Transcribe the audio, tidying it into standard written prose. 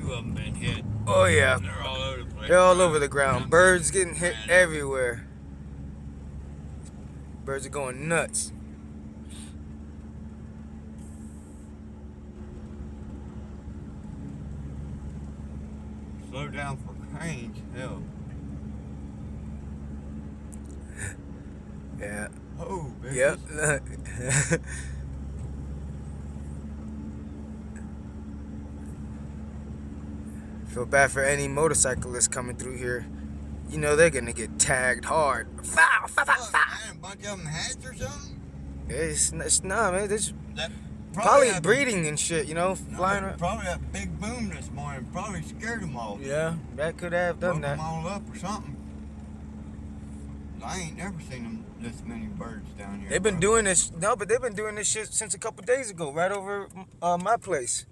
few of them been hit. Oh yeah. They're all over the place. They're all over the ground. Birds getting hit everywhere. Birds are going nuts. Slow down for cranes, hell. Yeah. Oh, bitches. Yep. Feel bad for any motorcyclists coming through here. You know they're gonna get tagged hard. Foul, foul, foul, foul. Man, a bunch of them hats or something? It's nah, man. It's That probably that- breeding and shit. You know, no, flying around. Probably that big boom this morning probably scared them all. Yeah, that could have done Woke that. them all up or something. I ain't never seen them this many birds down here. They've been bro. doing this. No, but they've been doing this shit since a couple days ago, right over my place.